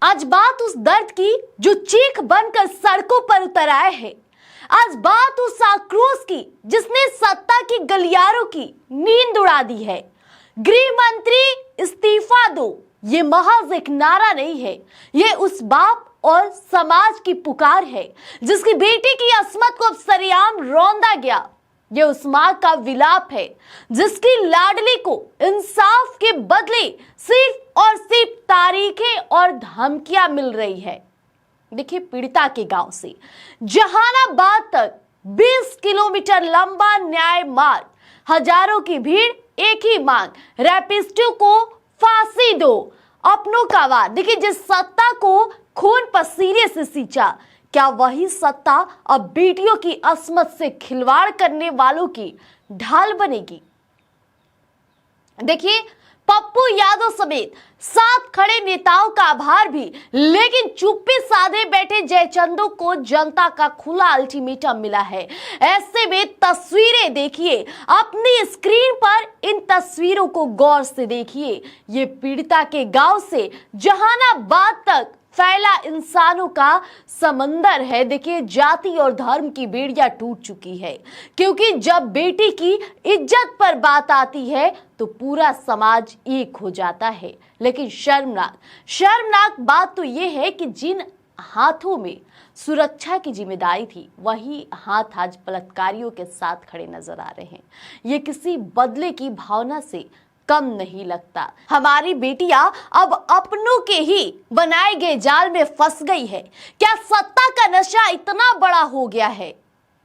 आज बात उस दर्द की जो चीख बनकर सड़कों पर उतर आए हैं। आज बात उस आक्रोश की जिसने सत्ता की गलियारों की नींद उड़ा दी है। गृह मंत्री इस्तीफा दो, ये महज एक नारा नहीं है, ये उस बाप और समाज की पुकार है जिसकी बेटी की अस्मत को अब सरेआम रौंदा गया। ये उस मां का विलाप है जिसकी लाडली को इंसाफ के बदले सिर्फ और सिर्फ तारीखें और धमकियां मिल रही है। देखिए, पीड़िता के गांव से जहानाबाद तक 20 किलोमीटर लंबा न्याय मार्ग, हजारों की भीड़, एक ही मांग, रैपिस्टों को फांसी दो, अपनों का वार। देखिए, जिस सत्ता को खून पसीने से सींचा, क्या वही सत्ता अब बेटियों की अस्मत से खिलवाड़ करने वालों की ढाल बनेगी? देखिए, पप्पू यादव समेत साथ खड़े नेताओं का आभार भी, लेकिन चुप्पी साधे बैठे जयचंदू को जनता का खुला अल्टीमेटम मिला है। ऐसे में तस्वीरें देखिए, अपनी स्क्रीन पर इन तस्वीरों को गौर से देखिए। ये पीड़िता के गांव से जहानाबाद तक फैला इंसानों का समंदर है। देखिए, जाति और धर्म की बेड़ियां टूट चुकी है, क्योंकि जब बेटी की इज्जत पर बात आती है तो पूरा समाज एक हो जाता है। लेकिन शर्मनाक बात तो यह है कि जिन हाथों में सुरक्षा की जिम्मेदारी थी, वही हाथ आज बलात्कारियों के साथ खड़े नजर आ रहे हैं। ये किसी बदले की भावना से कम नहीं लगता। हमारी बेटियां अब अपनों के ही बनाए गए जाल में फंस गई है। क्या सत्ता का नशा इतना बड़ा हो गया है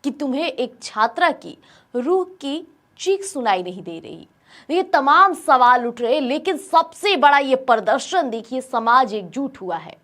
कि तुम्हें एक छात्रा की रूह की चीख सुनाई नहीं दे रही? ये तमाम सवाल उठ रहे, लेकिन सबसे बड़ा ये प्रदर्शन देखिए, समाज एकजुट हुआ है।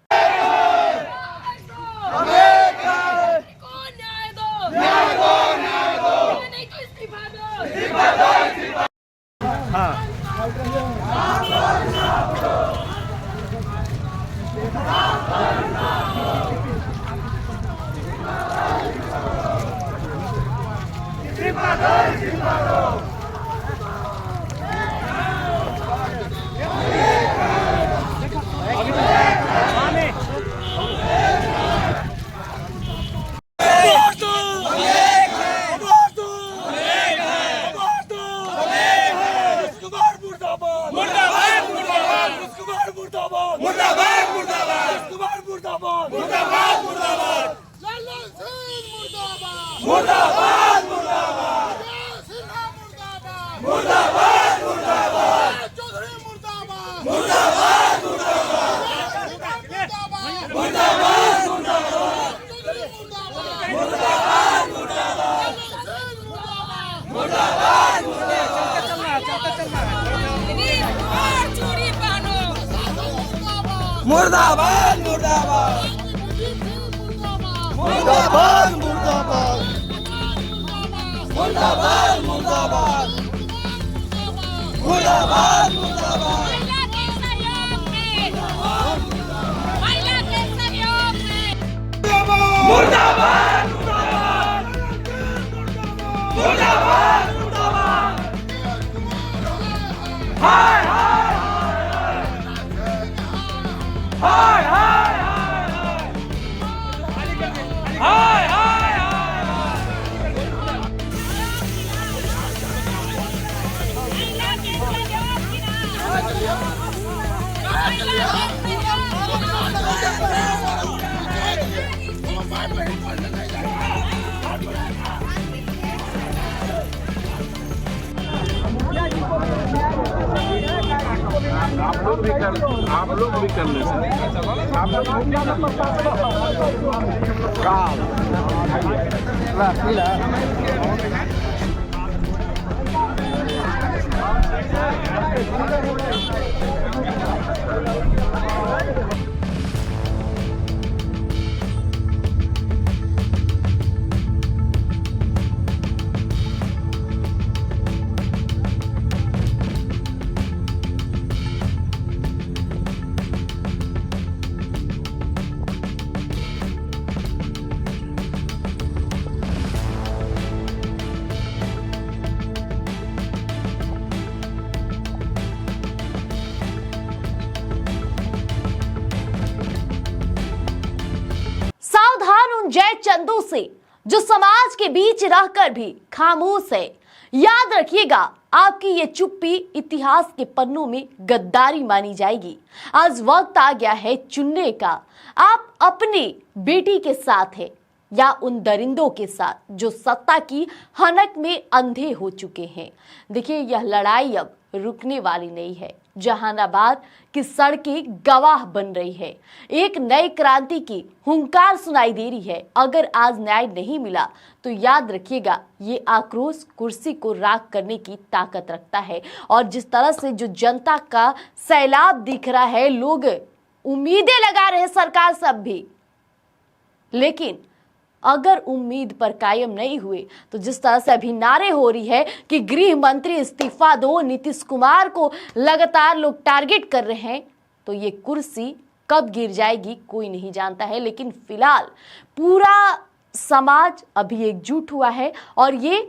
मुर्दाबाद मुर्दाबाद मुर्दाबाद मुर्दाबाद मुर्दाबाद मुर्दाबाद मुर्दाबाद मुर्दाबाद मुर्दाबाद मुर्दाबाद मुर्दाबाद हाय हाय हाय हाय हाय हाय आप लोग भी कर ले सर। आप लोग जय चंदू से, जो समाज के बीच रहकर भी खामोश है। याद रखिएगा, आपकी ये चुप्पी इतिहास के पन्नों में गद्दारी मानी जाएगी। आज वक्त आ गया है चुनने का, आप अपनी बेटी के साथ है या उन दरिंदों के साथ जो सत्ता की हनक में अंधे हो चुके हैं। देखिए, यह लड़ाई अब रुकने वाली नहीं है। जहानाबाद की सड़कें गवाह बन रही है, एक नई क्रांति की हुंकार सुनाई दे रही है। अगर आज न्याय नहीं मिला तो याद रखिएगा, ये आक्रोश कुर्सी को राख करने की ताकत रखता है। और जिस तरह से जो जनता का सैलाब दिख रहा है, लोग उम्मीदें लगा रहे हैं सरकार सब भी, लेकिन अगर उम्मीद पर कायम नहीं हुए तो जिस तरह से अभी नारे हो रही है कि गृह मंत्री इस्तीफा दो, नीतीश कुमार को लगातार लोग टारगेट कर रहे हैं, तो ये कुर्सी कब गिर जाएगी कोई नहीं जानता है। लेकिन फिलहाल पूरा समाज अभी एकजुट हुआ है और ये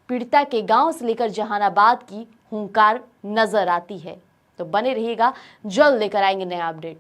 पीड़िता के गांव से लेकर जहानाबाद की हुंकार नजर आती है। तो बने रहिएगा, जल्द लेकर आएंगे नया अपडेट।